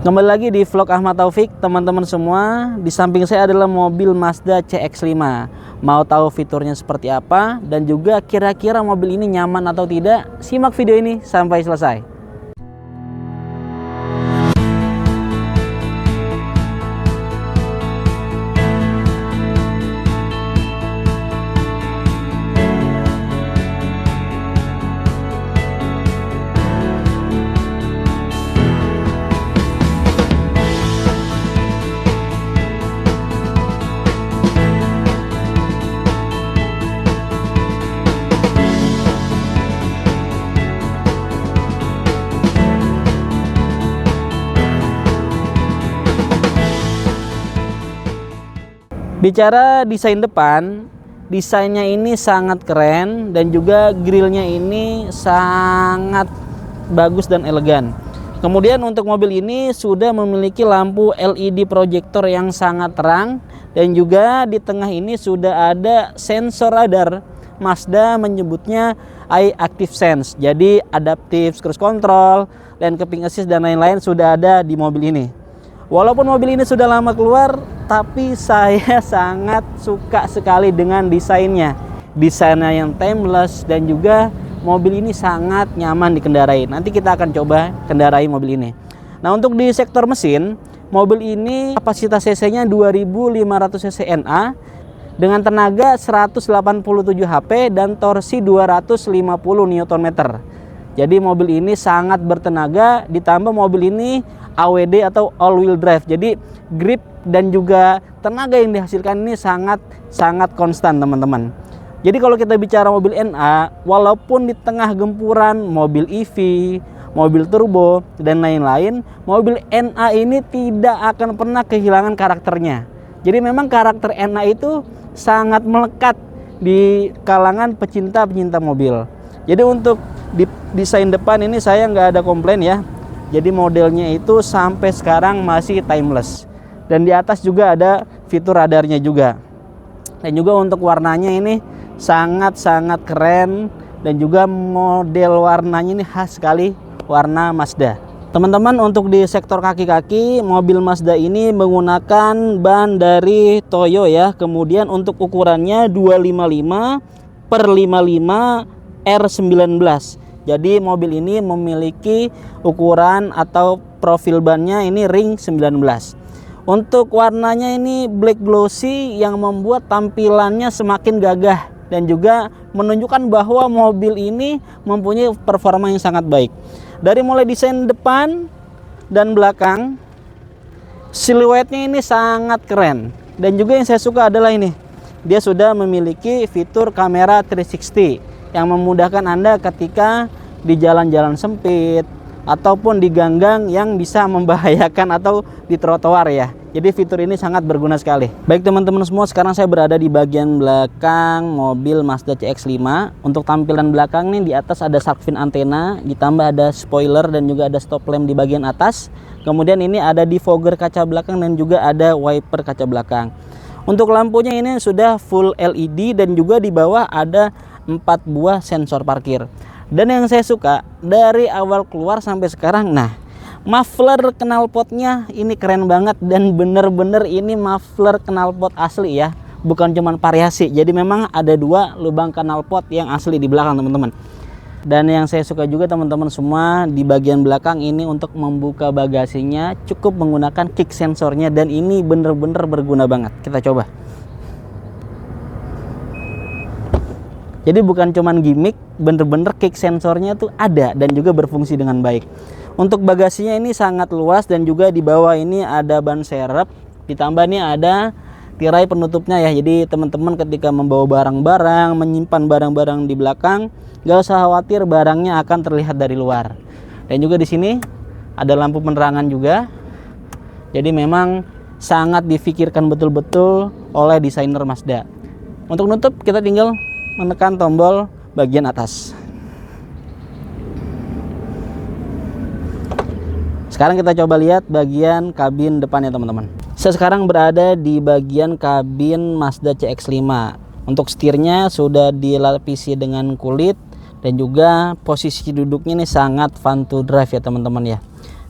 Kembali lagi di vlog Ahmad Taufik, teman-teman semua. Di samping saya adalah mobil Mazda CX-5. Mau tahu fiturnya seperti apa dan juga kira-kira mobil ini nyaman atau tidak? Simak video ini sampai selesai. Bicara desain depan, desainnya ini sangat keren dan juga grillnya ini sangat bagus dan elegan. Kemudian untuk mobil ini sudah memiliki lampu LED proyektor yang sangat terang dan juga di tengah ini sudah ada sensor radar. Mazda menyebutnya iActive Sense. Jadi adaptive cruise control, lane keeping assist dan lain-lain sudah ada di mobil ini. Walaupun mobil ini sudah lama keluar, tapi saya sangat suka sekali dengan desainnya. Desainnya yang timeless dan juga mobil ini sangat nyaman dikendarai. Nanti kita akan coba kendarai mobil ini. Nah, untuk di sektor mesin, mobil ini kapasitas cc-nya 2500 cc NA dengan tenaga 187 HP dan torsi 250 Nm. Jadi mobil ini sangat bertenaga, ditambah mobil ini AWD atau all wheel drive. Jadi grip dan juga tenaga yang dihasilkan ini sangat konstan, teman-teman. Jadi kalau kita bicara mobil NA, walaupun di tengah gempuran mobil EV, mobil turbo dan lain-lain, mobil NA ini tidak akan pernah kehilangan karakternya. Jadi memang karakter NA itu sangat melekat di kalangan pecinta mobil. Jadi untuk di desain depan ini saya nggak ada komplain ya. Jadi modelnya itu sampai sekarang masih timeless. Dan di atas juga ada fitur radarnya juga. Dan juga untuk warnanya ini sangat keren. Dan juga model warnanya ini khas sekali, warna Mazda. Teman-teman, untuk di sektor kaki-kaki, mobil Mazda ini menggunakan ban dari Toyo ya. Kemudian untuk ukurannya 255/55 R19. Jadi mobil ini memiliki ukuran atau profil bannya ini ring 19. Untuk warnanya ini black glossy yang membuat tampilannya semakin gagah dan juga menunjukkan bahwa mobil ini mempunyai performa yang sangat baik. Dari mulai desain depan dan belakang, siluetnya ini sangat keren. Dan juga yang saya suka adalah ini, dia sudah memiliki fitur kamera 360 yang memudahkan Anda ketika di jalan-jalan sempit ataupun di gang-gang yang bisa membahayakan atau di trotoar ya. Jadi fitur ini sangat berguna sekali. Baik teman-teman semua, sekarang saya berada di bagian belakang mobil Mazda CX-5. Untuk tampilan belakang nih, di atas ada shark fin antena, ditambah ada spoiler dan juga ada stop lamp di bagian atas. Kemudian ini ada defogger kaca belakang dan juga ada wiper kaca belakang. Untuk lampunya ini sudah full LED dan juga di bawah ada 4 buah sensor parkir. Dan yang saya suka dari awal keluar sampai sekarang, nah, muffler knalpotnya ini keren banget dan bener-bener ini muffler knalpot asli ya, bukan cuman variasi. Jadi memang ada 2 lubang knalpot yang asli di belakang, teman-teman. Dan yang saya suka juga teman-teman semua, di bagian belakang ini untuk membuka bagasinya cukup menggunakan kick sensornya dan ini bener-bener berguna banget. Kita coba. Jadi bukan cuman gimmick, bener-bener kick sensornya tuh ada dan juga berfungsi dengan baik. Untuk bagasinya ini sangat luas dan juga di bawah ini ada ban serep, ditambah nih ada tirai penutupnya ya. Jadi teman-teman ketika membawa barang-barang, menyimpan barang-barang di belakang, gak usah khawatir barangnya akan terlihat dari luar. Dan juga di sini ada lampu penerangan juga. Jadi memang sangat difikirkan betul-betul oleh desainer Mazda. Untuk nutup kita tinggal menekan tombol bagian atas. Sekarang kita coba lihat bagian kabin depannya, teman-teman. Saya sekarang berada di bagian kabin Mazda CX-5. Untuk setirnya sudah dilapisi dengan kulit dan juga posisi duduknya ini sangat fun to drive ya teman-teman ya.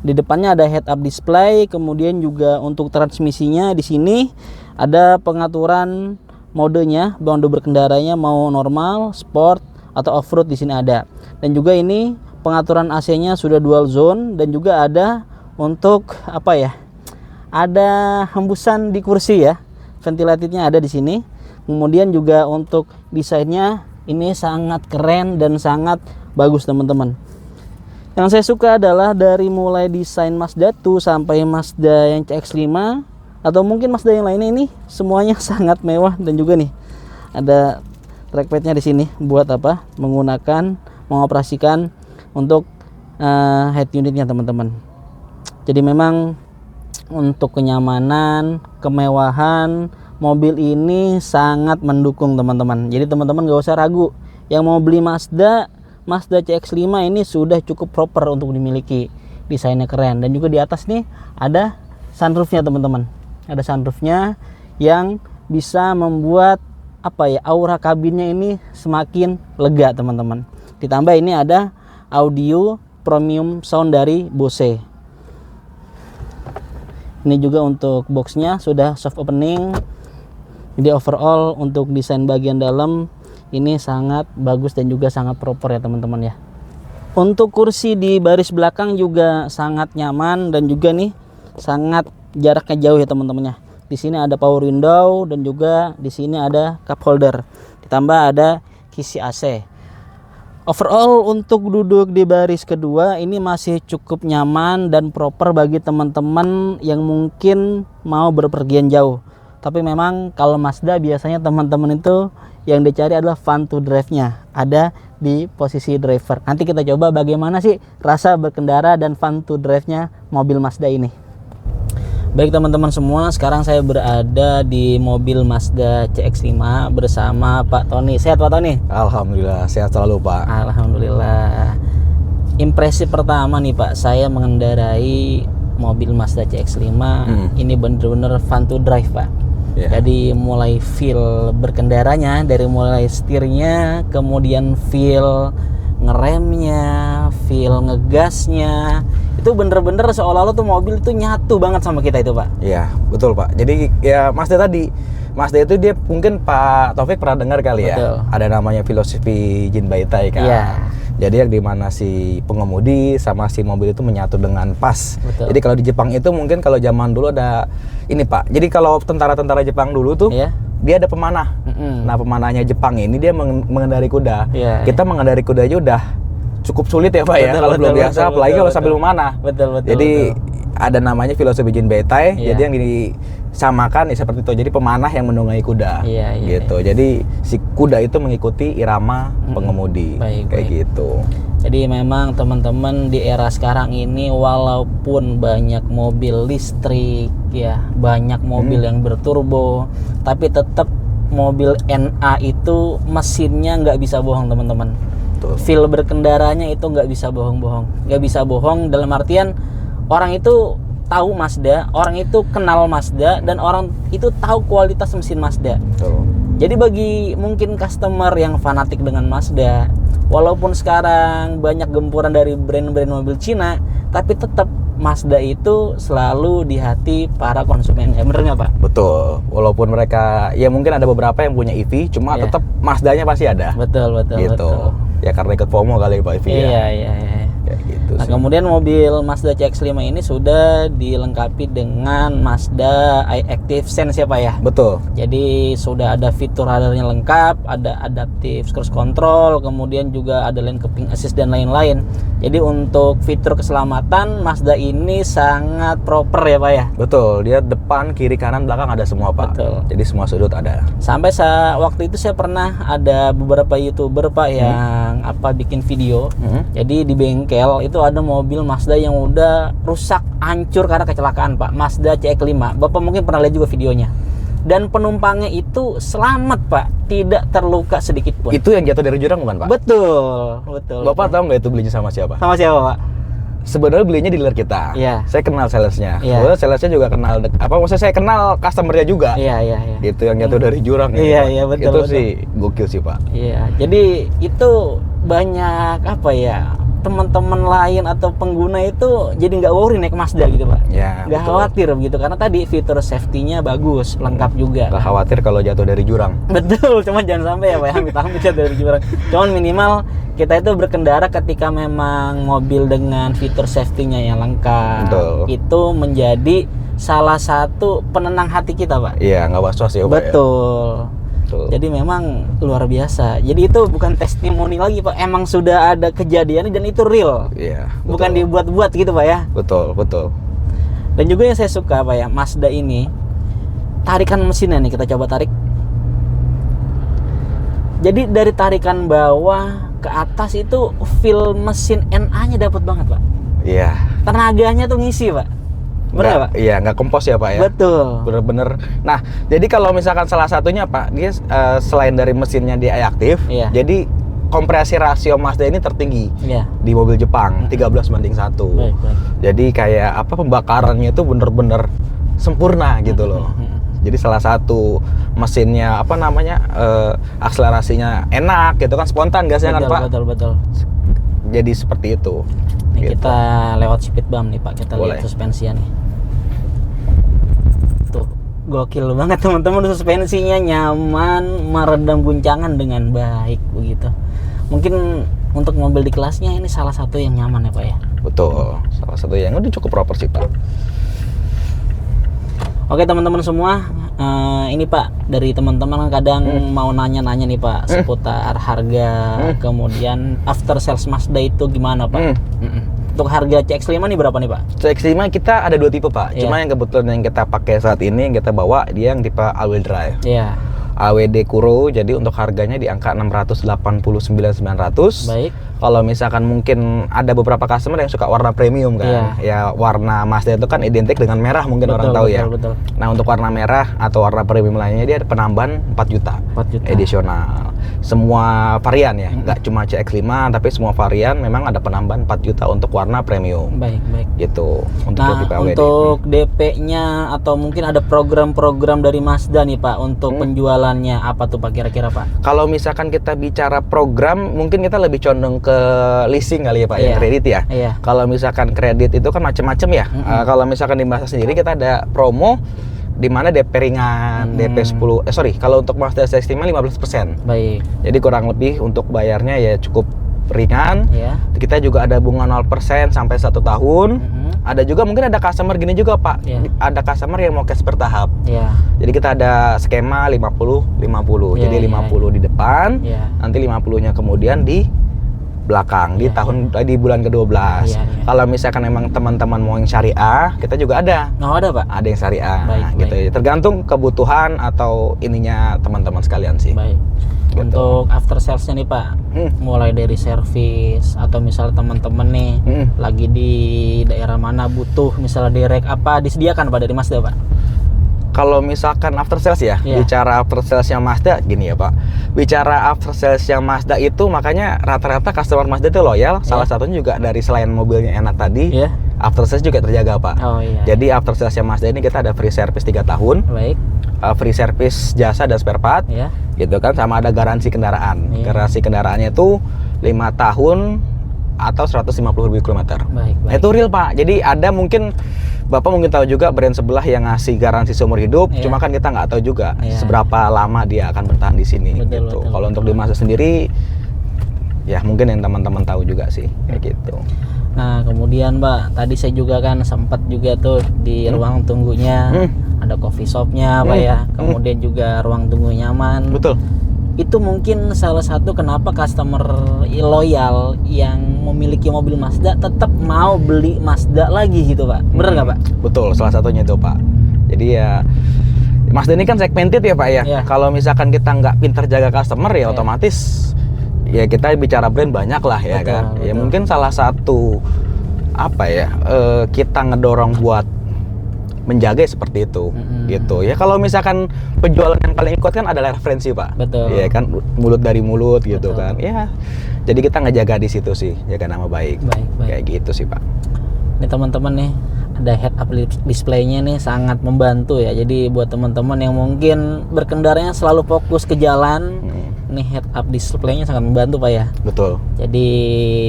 Di depannya ada head up display, kemudian juga untuk transmisinya di sini ada pengaturan modenya, mode berkendaranya mau normal, sport atau off-road di sini ada. Dan juga ini pengaturan AC-nya sudah dual zone dan juga ada untuk apa ya? Ada hembusan di kursi ya. Ventilatifnya ada di sini. Kemudian juga untuk desainnya ini sangat keren dan sangat bagus teman-teman. Yang saya suka adalah dari mulai desain Mazda 2 sampai Mazda yang CX-5 atau mungkin Mazda yang lainnya, ini semuanya sangat mewah. Dan juga nih ada trackpadnya di sini buat apa? Menggunakan, mengoperasikan untuk head unitnya teman-teman. Jadi memang untuk kenyamanan, kemewahan, mobil ini sangat mendukung teman-teman. Jadi teman-teman gak usah ragu, yang mau beli Mazda CX-5 ini sudah cukup proper untuk dimiliki. Desainnya keren dan juga di atas nih ada sunroofnya teman-teman. Ada sunroofnya yang bisa membuat apa ya, aura kabinnya ini semakin lega teman-teman. Ditambah ini ada audio premium sound dari Bose. Ini juga untuk boxnya sudah soft opening. Jadi overall untuk desain bagian dalam ini sangat bagus dan juga sangat proper ya teman-teman ya. Untuk kursi di baris belakang juga sangat nyaman dan juga nih sangat jaraknya jauh ya teman-teman ya. Di sini ada power window dan juga di sini ada cup holder. Ditambah ada kisi AC. Overall untuk duduk di baris kedua ini masih cukup nyaman dan proper bagi teman-teman yang mungkin mau berpergian jauh. Tapi memang kalau Mazda biasanya teman-teman itu yang dicari adalah fun to drive-nya, ada di posisi driver. Nanti kita coba bagaimana sih rasa berkendara dan fun to drive-nya mobil Mazda ini. Baik teman-teman semua, sekarang saya berada di mobil Mazda CX-5 bersama Pak Tony. Sehat Pak Tony? Alhamdulillah, sehat selalu Pak. Alhamdulillah. Impresi pertama nih Pak, saya mengendarai mobil Mazda CX-5 ini bener-bener fun to drive Pak. Yeah. Jadi mulai feel berkendaranya, dari mulai setirnya, kemudian feel ngeremnya, feel ngegasnya, itu bener-bener seolah-olah tuh mobil itu nyatu banget sama kita itu Pak. Iya betul Pak. Jadi ya Mazda itu dia mungkin Pak Taufik pernah dengar kali ya. Betul. Ada namanya filosofi Jinbaitai kan. Iya. Jadi yang dimana si pengemudi sama si mobil itu menyatu dengan pas. Betul. Jadi kalau di Jepang itu mungkin kalau zaman dulu ada ini Pak. Jadi kalau tentara-tentara Jepang dulu tuh dia ada pemanah. Nah pemanahnya Jepang ini dia mengendari kuda. Kita mengendari kuda aja udah cukup sulit ya Pak ya kalau belum biasa, apalagi kalau sambil memanah. Betul. Jadi ada namanya filosofi Jinbaitai. Jadi yang disamakan ya seperti itu. Jadi pemanah yang menunggangi kuda. Gitu. Jadi si kuda itu mengikuti irama pengemudi. Kayak gitu. Jadi memang teman-teman di era sekarang ini walaupun banyak mobil listrik ya, banyak mobil yang berturbo, tapi tetap mobil NA itu mesinnya nggak bisa bohong teman-teman. Feel berkendaranya itu nggak bisa bohong-bohong. Nggak bisa bohong dalam artian orang itu tahu Mazda, orang itu kenal Mazda, dan orang itu tahu kualitas mesin Mazda. Jadi bagi mungkin customer yang fanatik dengan Mazda, walaupun sekarang banyak gempuran dari brand-brand mobil Cina, tapi tetap Mazda itu selalu di hati para konsumen. Ya bener nggak Pak? Betul. Walaupun mereka ya mungkin ada beberapa yang punya EV, cuma tetap Mazdanya pasti ada. Betul. Gitu. Betul. Ya karena ikut FOMO kali Pak EV ya. Iya. Ya gitu. Nah, kemudian mobil Mazda CX-5 ini sudah dilengkapi dengan Mazda iActive Sense ya Pak ya? Betul. Jadi sudah ada fitur radarnya lengkap, ada adaptive cruise control, kemudian juga ada lane keeping assist dan lain-lain. Jadi untuk fitur keselamatan Mazda ini sangat proper ya Pak ya? Betul, dia depan, kiri, kanan, belakang ada semua Pak. Betul. Jadi semua sudut ada. Sampai waktu itu saya pernah ada beberapa YouTuber Pak yang bikin video. Jadi di bengkel itu ada mobil Mazda yang udah rusak, hancur karena kecelakaan Pak, Mazda CX-5. Bapak mungkin pernah lihat juga videonya. Dan penumpangnya itu selamat Pak, tidak terluka sedikit pun. Itu yang jatuh dari jurang bukan Pak? Betul. Bapak tahu nggak itu belinya sama siapa? Sama siapa Pak? Sebenarnya belinya di dealer kita. Iya. Saya kenal salesnya. Iya. Salesnya juga kenal. Maksudnya saya kenal customernya juga. Iya. Gitu yang jatuh dari jurang. Iya betul. Itu sih gokil sih Pak. Iya. Jadi itu banyak teman-teman lain atau pengguna itu jadi nggak worry naik Mazda gitu Pak. Ya, nggak khawatir begitu karena tadi fitur safety-nya bagus, lengkap juga. Nggak khawatir kalau jatuh dari jurang. Betul, cuman jangan sampai ya Pak, amit-amit jatuh dari jurang. Cuman minimal kita itu berkendara ketika memang mobil dengan fitur safety-nya yang lengkap. Betul. Itu menjadi salah satu penenang hati kita Pak. Iya, nggak was-was ya Pak. Betul. Jadi memang luar biasa. Jadi itu bukan testimoni lagi Pak, emang sudah ada kejadian dan itu real. Iya. Betul. Bukan dibuat-buat gitu Pak ya. Betul. Dan juga yang saya suka Pak ya, Mazda ini tarikan mesinnya nih, kita coba tarik. Jadi dari tarikan bawah ke atas itu feel mesin NA-nya dapat banget Pak. Iya. Tenaganya tuh ngisi Pak. Benar Pak? Iya, nggak kompos ya Pak ya. Betul. Bener-bener. Nah, jadi kalau misalkan salah satunya Pak, dia selain dari mesinnya dia aktif, jadi kompresi rasio Mazda ini tertinggi di mobil Jepang, 13:1. Baik. Jadi kayak apa, pembakarannya itu bener-bener sempurna gitu loh. Jadi salah satu mesinnya apa namanya, akselerasinya enak gitu kan, spontan gasnya kan Pak. Betul. Jadi seperti itu. Nih gitu. kita lewat speed bump nih Pak, kita lihat suspensinya nih. Tuh, gokil banget teman-teman, suspensinya nyaman, meredam guncangan dengan baik begitu. Mungkin untuk mobil di kelasnya ini salah satu yang nyaman ya Pak ya. Betul, salah satu yang udah cukup proper sih Pak. Oke teman-teman semua, ini Pak dari teman-teman kadang mau nanya-nanya nih Pak seputar harga, kemudian after sales Mazda itu gimana Pak? Untuk harga CX-5 nih berapa nih Pak? CX-5 kita ada 2 tipe Pak. Cuma yang kebetulan yang kita pakai saat ini, yang kita bawa dia yang tipe all-wheel drive. AWD Kuro, jadi untuk harganya di angka 689.900. Baik. Kalau misalkan mungkin ada beberapa customer yang suka warna premium kan, ya warna Mazda itu kan identik dengan merah, mungkin orang tahu ya. Betul. Nah untuk warna merah atau warna premium lainnya dia ada penambahan 4 juta edisional. Semua varian ya, nggak cuma CX-5 tapi semua varian memang ada penambahan 4 juta untuk warna premium. Baik. Gitu. Untuk untuk DP-nya atau mungkin ada program-program dari Mazda nih Pak untuk penjualannya apa tuh Pak kira-kira Pak? Kalau misalkan kita bicara program, mungkin kita lebih condong ke leasing kali ya Pak, ya kredit ya. Kalau misalkan kredit itu kan macam-macam ya. Kalau misalkan di Mazda sendiri kita ada promo di mana DP ringan, DP 10. Kalau untuk Mazda CX-5 15%. Baik. Jadi kurang lebih untuk bayarnya ya cukup ringan. Kita juga ada bunga 0% sampai 1 tahun. Ada juga mungkin ada customer gini juga Pak. Ada customer yang mau cash bertahap. Jadi kita ada skema 50-50. Jadi 50 di depan, nanti 50-nya kemudian di belakang di bulan ke-12. Kalau misalkan emang teman-teman mau yang syariah, kita juga ada. Ada Pak. Ada yang syariah. Gitu ya. Tergantung kebutuhan atau ininya teman-teman sekalian sih. Baik. Gitu. Untuk after salesnya nih Pak, mulai dari servis atau misalnya teman-teman nih lagi di daerah mana butuh misalnya direct apa disediakan Pak dari Mazda Pak? Kalau misalkan after sales ya, bicara after salesnya Mazda gini ya Pak. Bicara after salesnya Mazda itu makanya rata-rata customer Mazda itu loyal. Salah satunya juga dari selain mobilnya enak tadi, after sales juga terjaga Pak. Jadi after salesnya Mazda ini kita ada free service 3 tahun. Baik. Free service jasa dan spare part. Gitu kan, sama ada garansi kendaraan. Garansi kendaraannya itu 5 tahun atau 150.000 km. Baik. Itu real Pak. Jadi ada mungkin Bapak mungkin tahu juga brand sebelah yang ngasih garansi seumur hidup, cuma kan kita nggak tahu juga seberapa lama dia akan bertahan di sini. Gitu. Kalau untuk di Mazda sendiri, ya mungkin yang teman-teman tahu juga sih kayak gitu. Nah kemudian Mbak, tadi saya juga kan sempat juga tuh di ruang tunggunya ada coffee shopnya Pak ya, kemudian juga ruang tunggu nyaman. Betul. Itu mungkin salah satu kenapa customer loyal yang memiliki mobil Mazda tetap mau beli Mazda lagi gitu Pak. Bener nggak Pak? Betul, salah satunya itu Pak. Jadi ya Mazda ini kan segmented ya Pak ya. Kalau misalkan kita nggak pintar jaga customer ya otomatis ya kita bicara brand banyak lah ya. Betul. Ya mungkin salah satu apa ya, kita ngedorong buat menjaga seperti itu gitu ya. Kalau misalkan penjualan yang paling kuat kan adalah referensi Pak. Betul. Iya kan, mulut dari mulut gitu kan ya. Jadi kita ngejaga di situ sih, jaga nama baik. Kayak gitu sih Pak. Ini teman-teman nih ada head up display-nya nih sangat membantu ya. Jadi buat teman-teman yang mungkin berkendaranya selalu fokus ke jalan, nih head up display-nya sangat membantu Pak ya. Betul. Jadi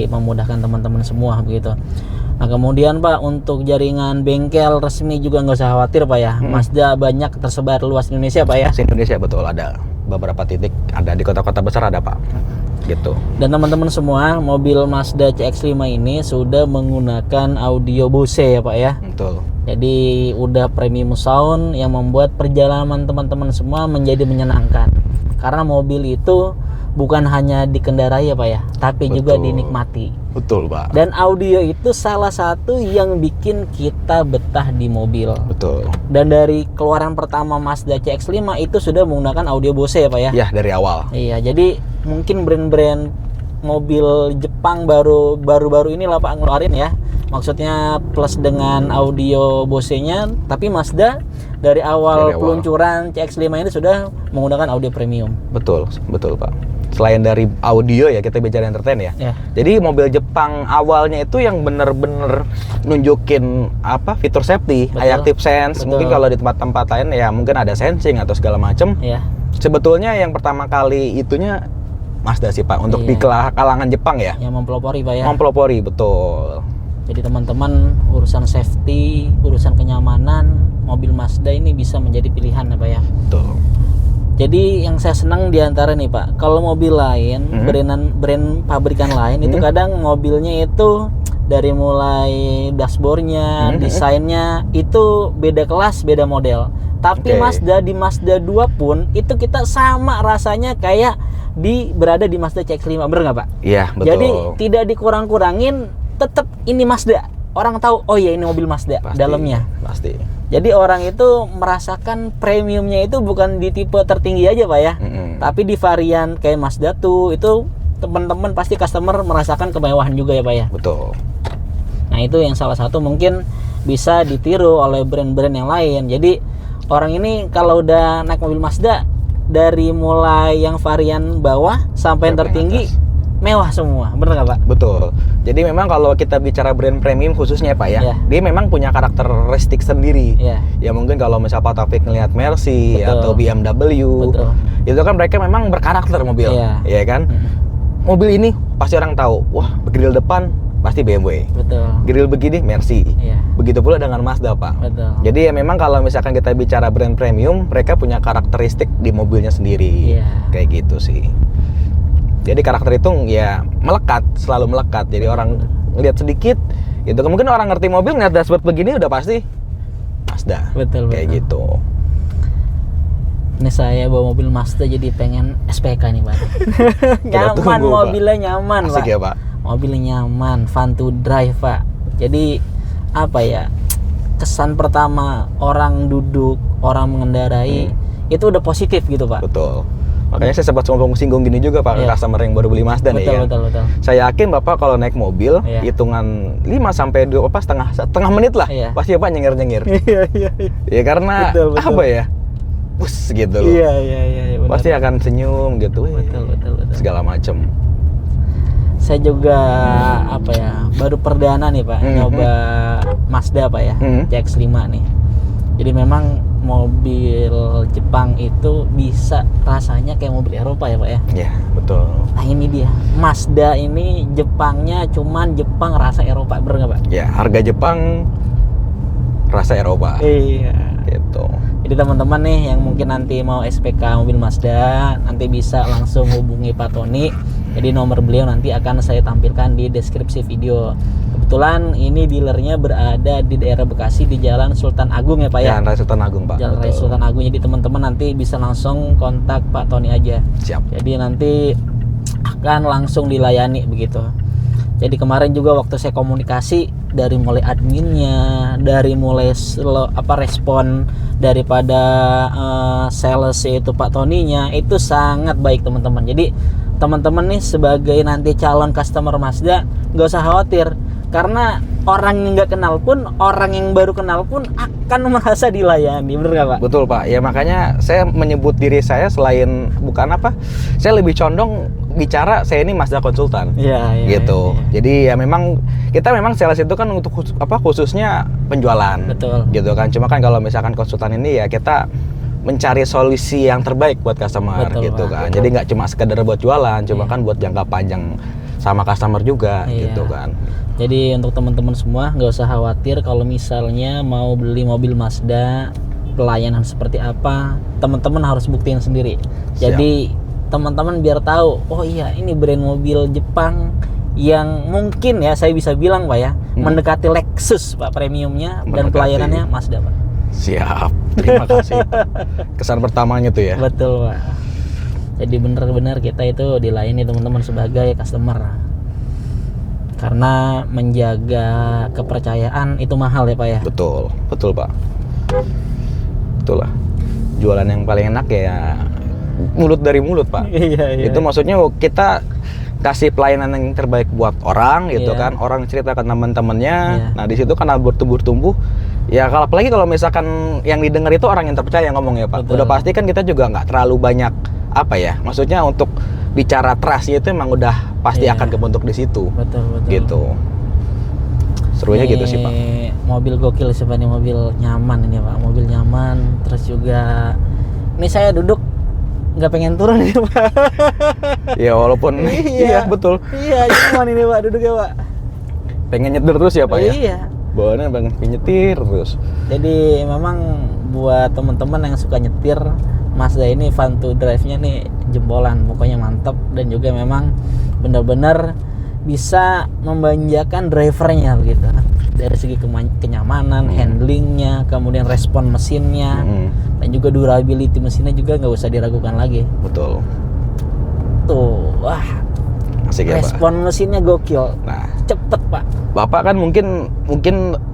memudahkan teman-teman semua begitu. Nah kemudian Pak, untuk jaringan bengkel resmi juga nggak usah khawatir Pak ya. Mazda banyak tersebar luas Indonesia Pak ya. Di Indonesia betul, ada beberapa titik, ada di kota-kota besar ada Pak. Gitu. Dan teman-teman semua, mobil Mazda CX-5 ini sudah menggunakan audio Bose ya Pak ya. Betul. Jadi udah premium sound yang membuat perjalanan teman-teman semua menjadi menyenangkan. Karena mobil itu bukan hanya dikendarai ya Pak ya, tapi juga dinikmati. Betul Pak. Dan audio itu salah satu yang bikin kita betah di mobil. Betul. Dan dari keluaran pertama Mazda CX-5 itu sudah menggunakan audio Bose ya Pak ya? Iya, dari awal. Iya, jadi mungkin brand-brand mobil Jepang baru-baru ini lah Pak ngeluarin ya. Maksudnya plus dengan audio Bose-nya, tapi Mazda dari awal peluncuran CX-5 ini sudah menggunakan audio premium. Betul, betul Pak. Selain dari audio ya, kita bicara entertain ya. Jadi mobil Jepang awalnya itu yang bener-bener nunjukin apa fitur safety, active sense. Mungkin kalau di tempat-tempat lain ya mungkin ada sensing atau segala macam. Sebetulnya yang pertama kali itunya Mazda sih Pak, untuk di kalangan Jepang ya. Yang mempelopori Pak ya. Mempelopori, betul. Jadi teman-teman, urusan safety, urusan kenyamanan, mobil Mazda ini bisa menjadi pilihan ya Pak ya. Betul. Jadi yang saya senang diantara nih Pak, kalau mobil lain, brand pabrikan lain itu kadang mobilnya itu dari mulai dashboardnya, desainnya itu beda kelas, beda model. Tapi Mazda di Mazda 2 pun itu kita sama rasanya kayak berada di Mazda CX-5, bener nggak Pak? Iya betul. Jadi tidak dikurang-kurangin, tetap ini Mazda. Orang tahu, oh ya ini mobil Mazda dalamnya. Pasti. Jadi orang itu merasakan premiumnya itu bukan di tipe tertinggi aja Pak ya, tapi di varian kayak Mazda 2 itu teman-teman pasti customer merasakan kemewahan juga ya Pak ya. Betul. Nah itu yang salah satu mungkin bisa ditiru oleh brand-brand yang lain. Jadi orang ini kalau udah naik mobil Mazda dari mulai yang varian bawah sampai yang tertinggi mewah semua, bener nggak Pak? Betul. Jadi memang kalau kita bicara brand premium khususnya Pak ya, dia memang punya karakteristik sendiri. Ya mungkin kalau misal Pak Taufik ngelihat Mercy atau BMW, itu kan mereka memang berkarakter mobil, ya kan? Mobil ini pasti orang tahu, wah grill depan pasti BMW. Grill begini Mercy. Begitu pula dengan Mazda Pak. Jadi ya memang kalau misalkan kita bicara brand premium, mereka punya karakteristik di mobilnya sendiri. Kayak gitu sih. Jadi karakter itu ya melekat, selalu melekat. Jadi orang ngelihat sedikit, itu mungkin orang ngerti mobil ngeliat dashboard begini udah pasti Mazda. Kayak gitu. Ini saya bawa mobil Mazda jadi pengen SPK nih Pak. Nyaman mobilnya, nyaman Asik Pak. Ya Pak. Mobilnya nyaman, fun to drive Pak. Jadi apa ya? Kesan pertama orang duduk, orang mengendarai itu udah positif gitu Pak. Betul. Makanya saya sempat singgung gini juga Pak, customer yang baru beli Mazda nih ya. Betul. Saya yakin Bapak kalau naik mobil, hitungan 5 sampai 2 setengah menit lah, pasti Bapak nyengir-nyengir. Ya karena apa ya? Bus gitu loh. Iya. Pasti akan senyum gitu. Betul. Segala macam. Saya juga apa ya? Baru perdana nih Pak, nyoba Mazda Pak ya, CX-5 nih. Jadi memang mobil Jepang itu bisa rasanya kayak mobil Eropa ya Pak ya? Iya, betul. Nah ini dia, Mazda ini Jepangnya cuman Jepang rasa Eropa, bener nggak Pak? Ya, harga Jepang rasa Eropa. Iya. Gitu. Jadi teman-teman nih yang mungkin nanti mau SPK mobil Mazda, nanti bisa langsung hubungi Pak Tony. Jadi nomor beliau nanti akan saya tampilkan di deskripsi video. Kebetulan ini dealernya berada di daerah Bekasi di Jalan Sultan Agung ya Pak ya? Jalan Raya Sultan Agung Pak. Jalan Raya Sultan Agung. Jadi teman-teman nanti bisa langsung kontak Pak Tony aja. Siap. Jadi nanti akan langsung dilayani begitu. Jadi kemarin juga waktu saya komunikasi dari mulai adminnya, dari mulai respon daripada sales itu Pak Tony-nya itu sangat baik teman-teman. Jadi teman-teman nih sebagai nanti calon customer Mazda nggak usah khawatir, karena orang yang nggak kenal pun, orang yang baru kenal pun akan merasa dilayani, bener nggak Pak? Betul Pak, ya makanya saya menyebut diri saya selain bukan apa, saya lebih condong bicara saya ini Mazda konsultan, gitu. Jadi ya memang kita memang sales itu kan untuk khususnya penjualan, gitu kan. Cuma kan kalau misalkan konsultan ini ya kita mencari solusi yang terbaik buat customer. Betul, gitu kan. Jadi nggak cuma sekedar buat jualan, cuma kan buat jangka panjang sama customer juga, gitu kan. Jadi untuk teman-teman semua nggak usah khawatir kalau misalnya mau beli mobil Mazda, pelayanan seperti apa, teman-teman harus buktiin sendiri. Jadi teman-teman biar tahu, oh iya ini brand mobil Jepang yang mungkin ya saya bisa bilang Pak ya, mendekati Lexus Pak premiumnya, dan pelayanannya Mazda Pak. Siap, terima kasih. Kesan pertamanya tuh ya. Betul Pak. Jadi benar-benar kita itu dilayani teman-teman sebagai customer. Karena menjaga kepercayaan itu mahal ya Pak ya. Betul, betul Pak. Betul lah. Jualan yang paling enak ya mulut dari mulut Pak. Iya. Itu maksudnya kita kasih pelayanan yang terbaik buat orang gitu kan. Orang cerita ke teman-temannya. Nah di situ kan bertumbuh-tumbuh. Ya kalau apalagi kalau misalkan yang didengar itu orang yang terpercaya ngomong ya Pak. Betul. Udah pasti kan kita juga nggak terlalu banyak apa ya. Maksudnya untuk bicara trust itu emang udah pasti akan kebentuk di situ. Betul. Gitu. Serunya gitu sih Pak. Mobil gokil sih Pak, ini mobil nyaman ini Pak. Mobil nyaman, terus juga ini saya duduk nggak pengen turun ini Pak. Ya walaupun iya betul. Iya nyaman ini Pak duduknya Pak. Pengen nyetir terus ya Pak ya. Iya. Bawaannya pengen nyetir terus. Jadi memang buat teman-teman yang suka nyetir, Mazda ini fun to drive-nya nih jempolan, pokoknya mantap, dan juga memang benar-benar bisa memanjakan drivernya begitu. Dari segi kenyamanan, handlingnya, kemudian respon mesinnya, dan juga durability mesinnya juga nggak usah diragukan lagi. Betul. Tuh, wah, asik ya respon Pak. mesinnya gokil. Nah, cepet Pak. Bapak kan mungkin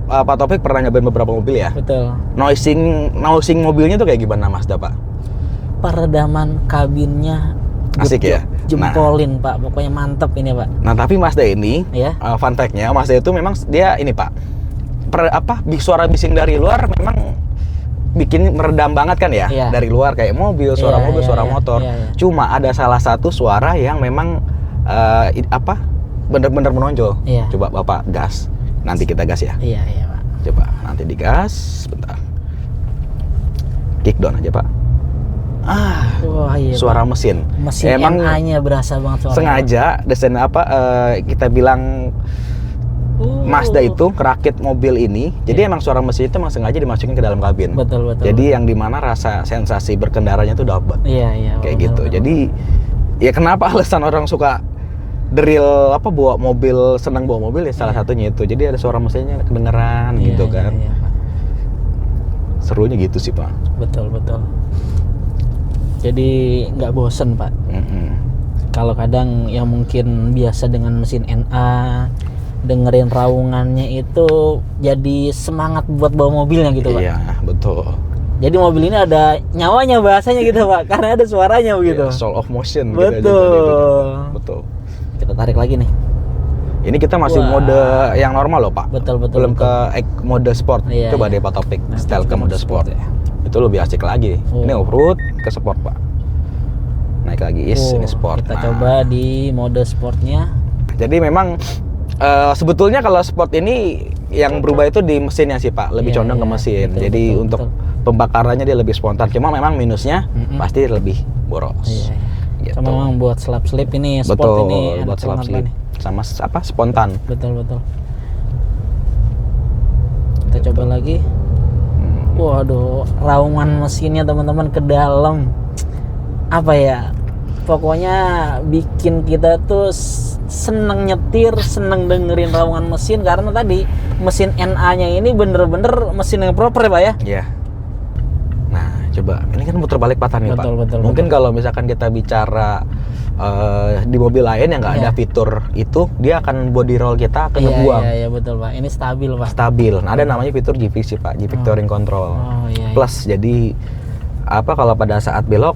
Pak Taufik pernah nyobain beberapa mobil ya. Betul. Noising mobilnya tuh kayak gimana Mazda Pak? Peredaman kabinnya asik ya. Jempolin Pak, pokoknya mantep ini Pak. Nah tapi Mazda ini, fun fact-nya Mazda itu memang dia ini Pak, suara bising dari luar memang bikin meredam banget kan ya. Dari luar kayak mobil, suara mobil, suara motor. Cuma ada salah satu suara yang memang benar-benar menonjol. Coba Bapak gas, nanti kita gas ya. Iya Pak. Coba nanti digas, bentar. Kick down aja Pak. Suara Pak. mesin emang NA-nya berasa banget suara. Sengaja desain kita bilang Mazda itu kerakit mobil ini. Jadi emang suara mesin itu emang sengaja dimasukin ke dalam kabin. Betul. Jadi yang dimana rasa sensasi berkendaranya tuh dapat. Iya. Kayak gitu. Jadi ya kenapa alasan orang suka drill bawa mobil, senang bawa mobil ya salah satunya itu. Jadi ada suara mesinnya kedengeran gitu kan. Iya, Pak. Serunya gitu sih Pak. Betul. Jadi nggak bosen Pak. Kalau kadang yang mungkin biasa dengan mesin NA, dengerin raungannya itu jadi semangat buat bawa mobilnya gitu Pak. Iya betul. Jadi mobil ini ada nyawanya bahasanya gitu Pak, karena ada suaranya begitu. Soul of motion. Betul. Kita tarik lagi nih. Ini kita masih mode yang normal loh Pak. Betul. Belum ke mode sport. Coba deh Pak Topik, setel ke mode sport ya. Itu lebih asik lagi. Ini off-road ke sport Pak. Naik lagi ini sport. Kita coba di mode sportnya. Jadi memang sebetulnya kalau sport ini yang berubah itu di mesinnya sih Pak, lebih condong ke mesin. Jadi untuk pembakarannya dia lebih spontan. Cuma memang minusnya pasti lebih boros. Gitu. Sama memang buat slip ini sport ini buat slip sama spontan. Betul. Kita coba lagi. Waduh, raungan mesinnya teman-teman ke dalam. Apa ya? Pokoknya bikin kita tuh seneng nyetir, seneng dengerin raungan mesin, karena tadi mesin NA-nya ini bener-bener mesin yang proper ya Pak ya? Iya. Nah coba, ini kan muter balik patah nih Pak. Betul. Mungkin kalau misalkan kita bicara di mobil lain yang nggak ada fitur itu, dia akan body roll kita akan ngebuang. Iya betul Pak, ini stabil Pak. Stabil, nah, ada namanya fitur GVC Pak, G Vectoring Control. Plus, jadi kalau pada saat belok,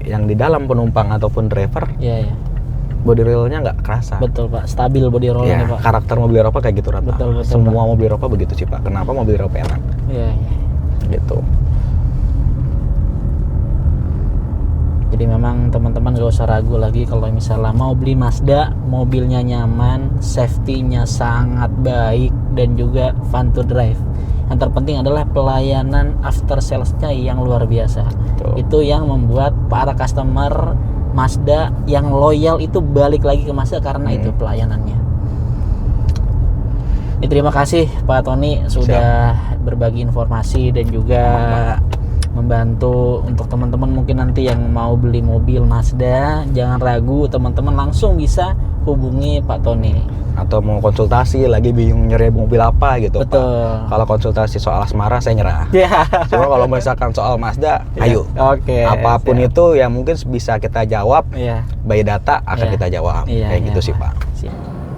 yang di dalam penumpang ataupun driver, body roll-nya nggak kerasa. Betul Pak, stabil body roll-nya Pak. Karakter mobil Eropa kayak gitu rata. Betul, Semua Pak. mobil Eropa begitu sih Pak. Kenapa mobil Eropa enak? Gitu. Jadi memang teman-teman gak usah ragu lagi kalau misalnya mau beli Mazda, mobilnya nyaman, safety-nya sangat baik, dan juga fun to drive. Yang terpenting adalah pelayanan after sales-nya yang luar biasa. Betul. Itu yang membuat para customer Mazda yang loyal itu balik lagi ke Mazda karena itu pelayanannya. Terima kasih Pak Tony sudah berbagi informasi dan juga membantu untuk teman-teman mungkin nanti yang mau beli mobil Mazda, jangan ragu, teman-teman langsung bisa hubungi Pak Tony. Atau mau konsultasi lagi bingung nyari mobil apa gitu. Betul. Pak. Kalau konsultasi soal asmara saya nyerah. Cuma kalau misalkan soal Mazda, ayo. Oke. Apapun itu yang mungkin bisa kita jawab, by data akan kita jawab. Kayak gitu sih Pak.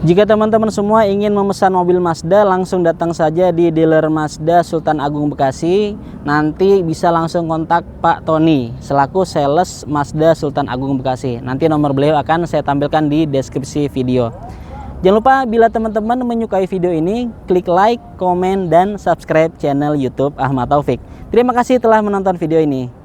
Jika teman-teman semua ingin memesan mobil Mazda, langsung datang saja di dealer Mazda Sultan Agung Bekasi. Nanti bisa langsung kontak Pak Tony selaku sales Mazda Sultan Agung Bekasi. Nanti nomor beliau akan saya tampilkan di deskripsi video. Jangan lupa bila teman-teman menyukai video ini, klik like, komen, dan subscribe channel YouTube Ahmad Taufik. Terima kasih telah menonton video ini.